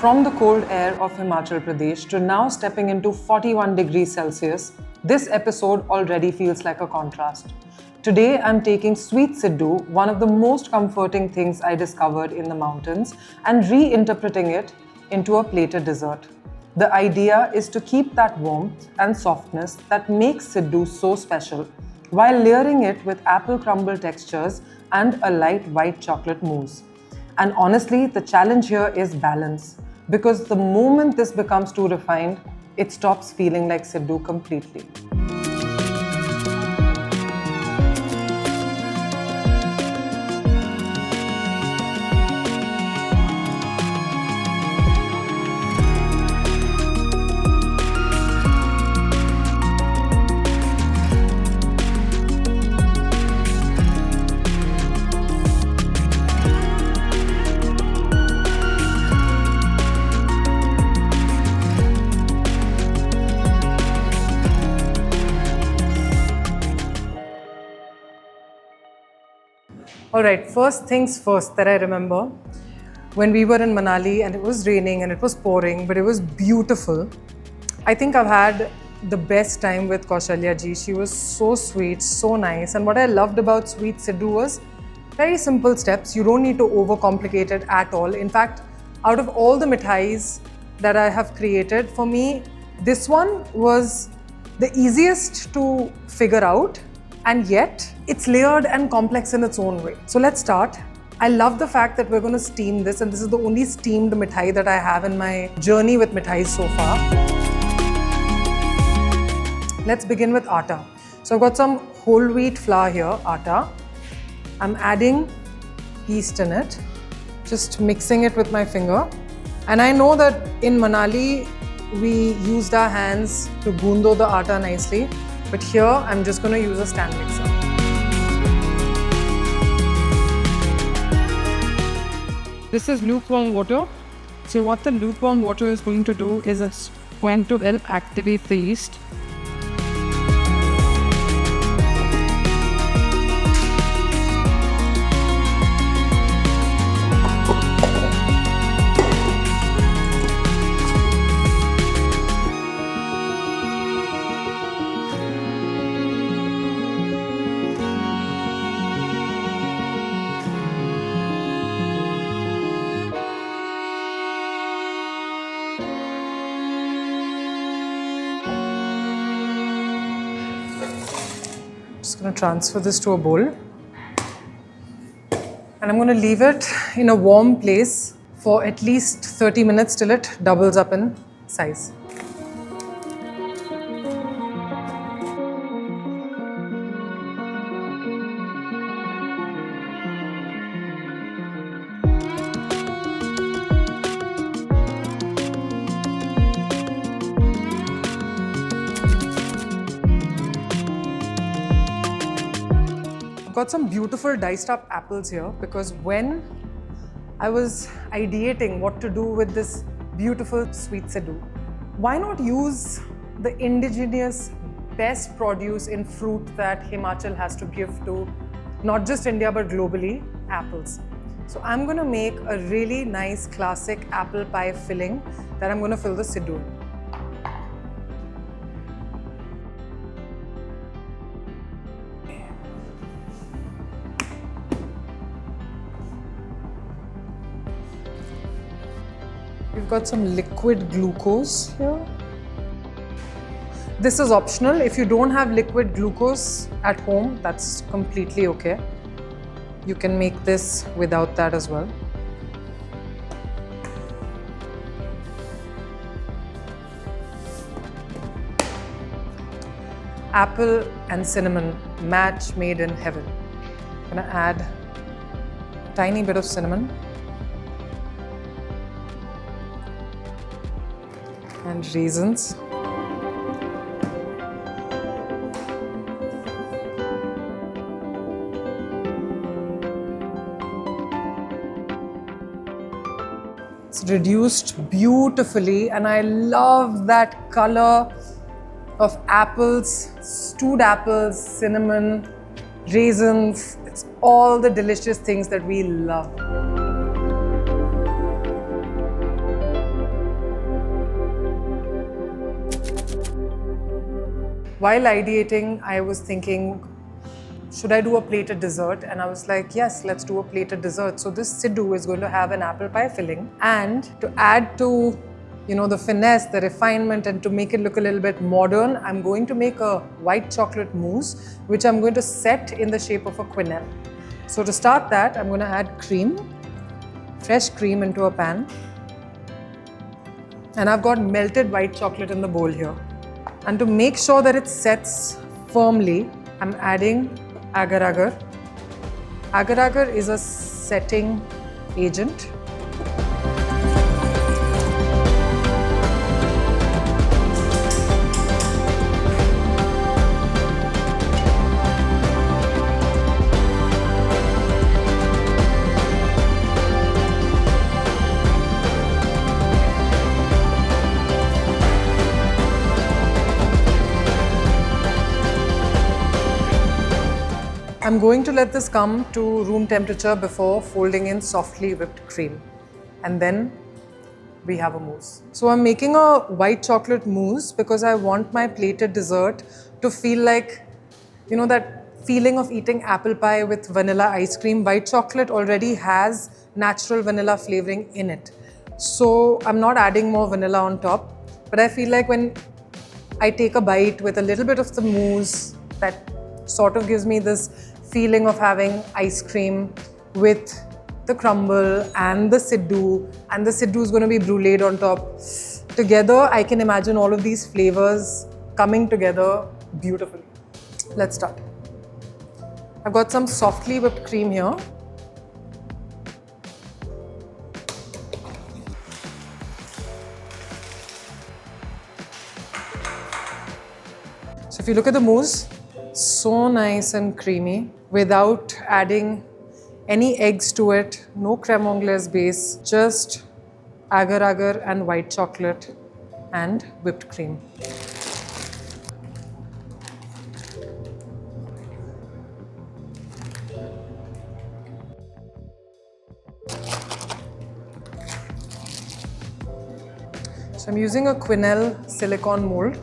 From the cold air of Himachal Pradesh to now stepping into 41 degrees Celsius, this episode already feels like a contrast. Today, I'm taking Sweet Siddu, one of the most comforting things I discovered in the mountains, and reinterpreting it into a plated dessert. The idea is to keep that warmth and softness that makes Siddu so special, while layering it with apple crumble textures and a light white chocolate mousse. And honestly, the challenge here is balance, because the moment this becomes too refined, it stops feeling like Siddu completely. Alright, first things first that I remember, when we were in Manali and it was raining and it was pouring, but it was beautiful. I think I've had the best time with Kaushalya ji. She was so sweet, so nice. And what I loved about Sweet Siddu was very simple steps. You don't need to overcomplicate it at all. In fact, out of all the mithais that I have created, for me, this one was the easiest to figure out. And yet, it's layered and complex in its own way. So let's start. I love the fact that we're going to steam this, and this is the only steamed mithai that I have in my journey with mithais so far. Let's begin with atta. So I've got some whole wheat flour here, atta. I'm adding yeast in it, just mixing it with my finger. And I know that in Manali, we used our hands to gundo the atta nicely. But here, I'm just going to use a stand mixer. This is lukewarm water. So what the lukewarm water is going to do is it's going to help activate the yeast. Just going to transfer this to a bowl. And I'm going to leave it in a warm place for at least 30 minutes till it doubles up in size. Got some beautiful diced up apples here, because when I was ideating what to do with this beautiful Sweet Siddu, why not use the indigenous best produce in fruit that Himachal has to give to not just India but globally, apples. So I'm going to make a really nice classic apple pie filling that I'm going to fill the Siddu in. We've got some liquid glucose here. This is optional. If you don't have liquid glucose at home, that's completely okay. You can make this without that as well. Apple and cinnamon match made in heaven. I'm gonna add a tiny bit of cinnamon. And raisins. It's reduced beautifully, and I love that color of apples, stewed apples, cinnamon, raisins. It's all the delicious things that we love. while ideating, I was thinking, should I do a plated dessert? And I was like, yes, let's do a plated dessert. So this Siddu is going to have an apple pie filling. And to add to, the finesse, the refinement, and to make it look a little bit modern, I'm going to make a white chocolate mousse, which I'm going to set in the shape of a quenelle. So to start that, I'm going to add cream, fresh cream into a pan. And I've got melted white chocolate in the bowl here. And to make sure that it sets firmly, I'm adding agar-agar. Agar-agar is a setting agent. I'm going to let this come to room temperature before folding in softly whipped cream. And then we have a mousse. So I'm making a white chocolate mousse because I want my plated dessert to feel like, that feeling of eating apple pie with vanilla ice cream. White chocolate already has natural vanilla flavoring in it. So I'm not adding more vanilla on top. But I feel like when I take a bite with a little bit of the mousse, that sort of gives me this feeling of having ice cream with the crumble and the Siddu, and the Siddu is going to be bruleed on top. Together, I can imagine all of these flavors coming together beautifully. Let's start. I've got some softly whipped cream here. So if you look at the mousse, so nice and creamy without adding any eggs to it, no creme anglaise base, just agar-agar and white chocolate and whipped cream. So I'm using a Quenelle silicone mold.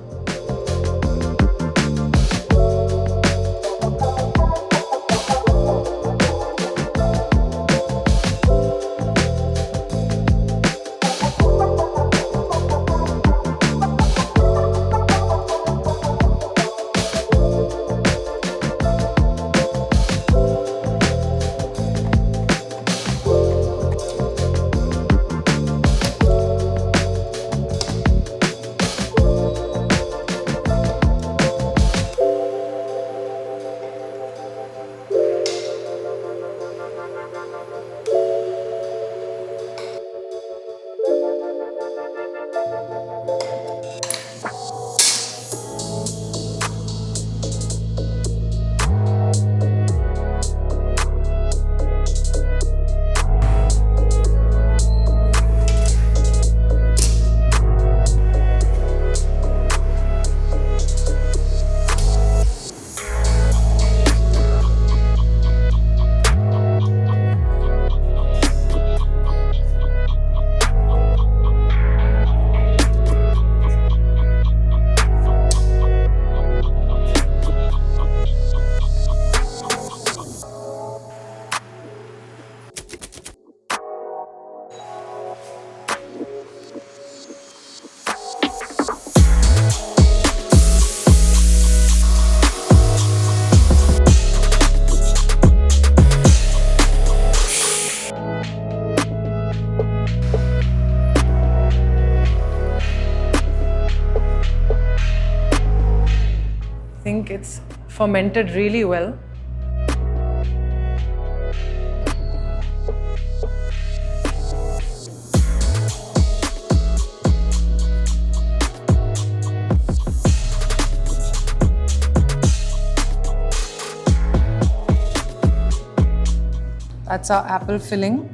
I think it's fermented really well. That's our apple filling.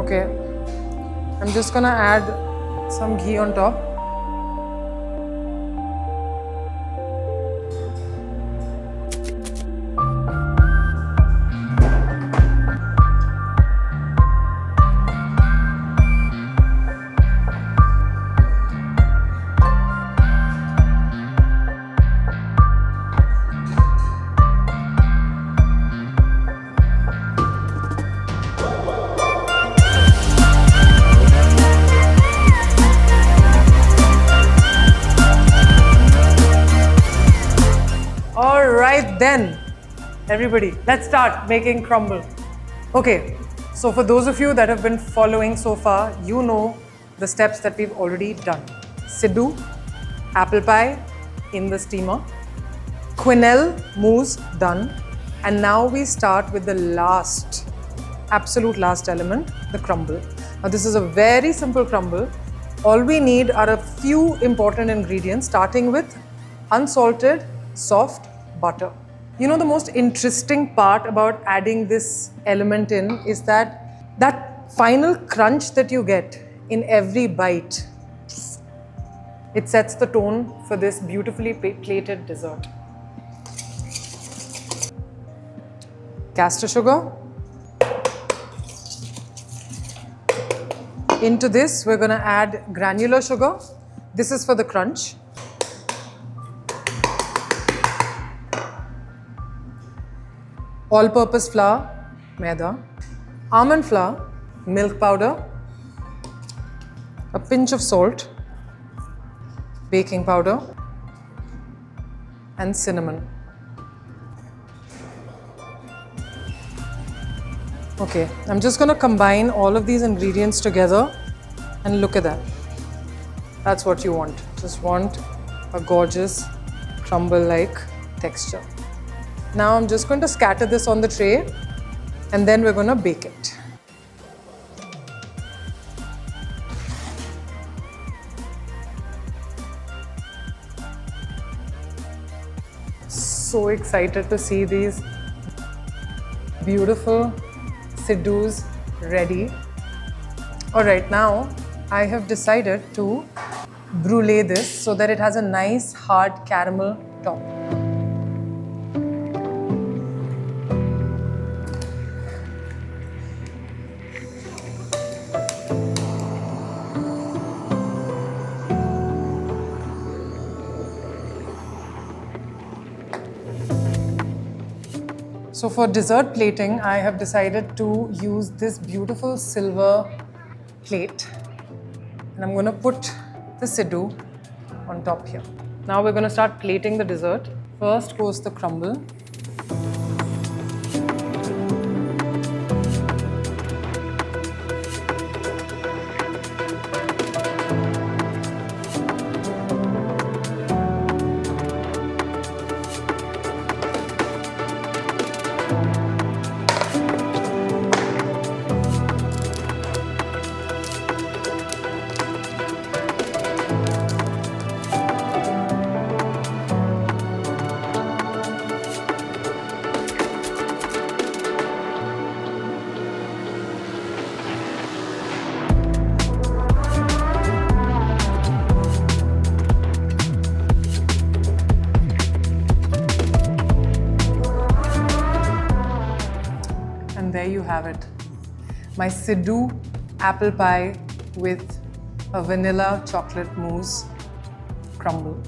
Okay, I'm just gonna add some ghee on top. All right then, everybody, let's start making crumble. Okay, so for those of you that have been following so far, you know the steps that we've already done. Siddu, apple pie in the steamer, quenelle mousse done, and now we start with the last, absolute last element, the crumble. Now this is a very simple crumble. All we need are a few important ingredients, starting with unsalted, soft butter. You know, the most interesting part about adding this element in is that final crunch that you get in every bite. It sets the tone for this beautifully plated dessert. Castor sugar. Into this, we're going to add granular sugar. This is for the crunch. All-purpose flour, maida. Almond flour, milk powder. A pinch of salt. Baking powder. And cinnamon. Okay, I'm just going to combine all of these ingredients together and look at that. That's what you want. Just want a gorgeous crumble-like texture. Now I'm just going to scatter this on the tray and then we're going to bake it. So excited to see these beautiful Siddus ready. Alright, now I have decided to brulee this so that it has a nice hard caramel top. So for dessert plating, I have decided to use this beautiful silver plate. And I'm going to put the Siddu on top here. Now we're going to start plating the dessert. First goes the crumble. And there you have it. My Siddu apple pie with a vanilla chocolate mousse crumble.